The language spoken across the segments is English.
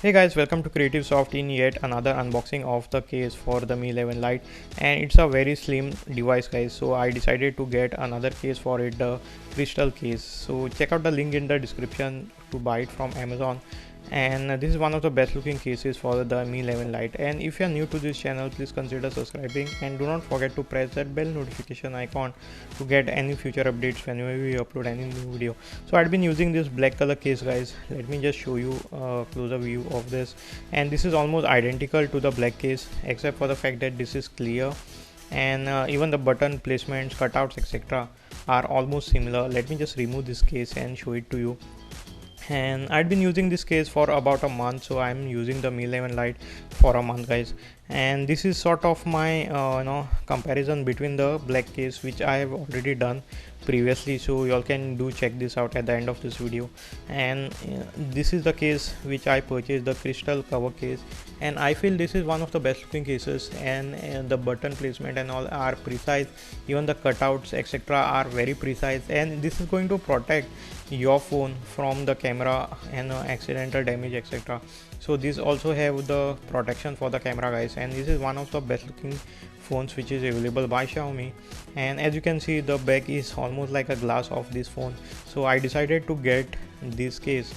Hey guys, welcome to Creative Soft in yet another unboxing of the case for the Mi 11 Lite, and it's a very slim device guys, so I decided to get another case for it, the crystal case. So check out the link in the description to buy it from Amazon. And this is one of the best looking cases for the Mi 11 Lite. And if you are new to this channel, please consider subscribing and do not forget to press that bell notification icon to get any future updates whenever we upload any new video. So I've been using this black color case guys. Let me just show you a closer view of this, and this is almost identical to the black case except for the fact that this is clear, and even the button placements, cutouts, etc. are almost similar. Let me just remove this case and show it to you. And I'd been using this case for about a month, so I'm using the Mi 11 Lite for a month guys. And this is sort of my comparison between the black case, which I have already done previously, so y'all can do check this out at the end of this video. And this is the case which I purchased, the crystal cover case, and I feel this is one of the best looking cases, and the button placement and all are precise, even the cutouts etc are very precise, and this is going to protect your phone from the camera and accidental damage etc. So this also have the protection for the camera guys, and this is one of the best looking phones which is available by Xiaomi. And as you can see, the back is almost like a glass of this phone, so I decided to get this case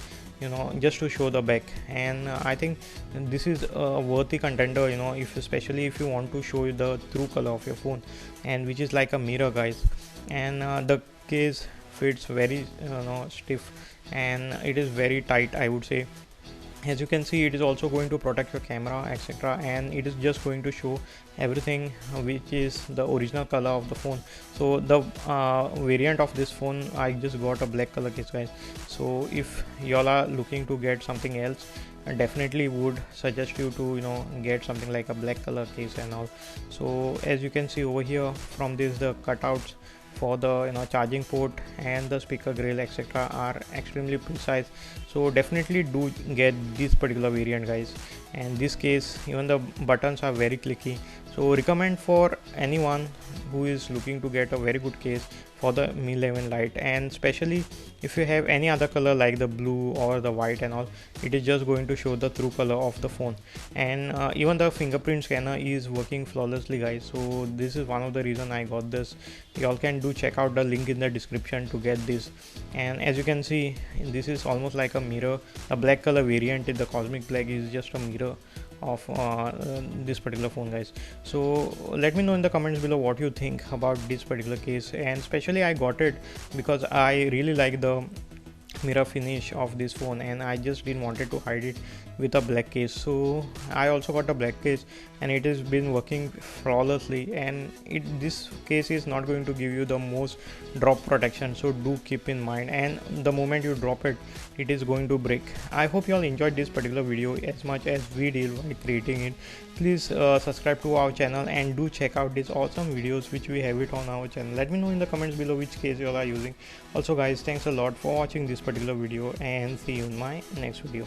just to show the back. And I think this is a worthy contender, if especially if you want to show the true color of your phone, and which is like a mirror guys. And the case fits very stiff, and it is very tight, I would say. As you can see, it is also going to protect your camera etc, and it is just going to show everything which is the original color of the phone. So the variant of this phone, I just got a black color case guys. So if y'all are looking to get something else, I definitely would suggest you to get something like a black color case and all. So as you can see over here, from this the cutouts for the charging port and the speaker grill etc are extremely precise, so definitely do get this particular variant guys. And this case, even the buttons are very clicky, so recommend for anyone who is looking to get a very good case for the Mi 11 Lite. And especially if you have any other color like the blue or the white and all, it is just going to show the true color of the phone. And even the fingerprint scanner is working flawlessly guys, so this is one of the reason I got this. Y'all can do check out the link in the description to get this. And as you can see, this is almost like a mirror. The black color variant, the cosmic black, is just a mirror of this particular phone guys. So let me know in the comments below what you think about this particular case. And especially I got it because I really like the mirror finish of this phone, and I just didn't wanted to hide it with a black case. So I also got a black case, and it has been working flawlessly. And this case is not going to give you the most drop protection, so do keep in mind, and the moment you drop it, it is going to break. I hope you all enjoyed this particular video as much as we did while creating it. Please subscribe to our channel and do check out these awesome videos which we have it on our channel. Let me know in the comments below which case you all are using. Also guys, thanks a lot for watching this particular video, and see you in my next video.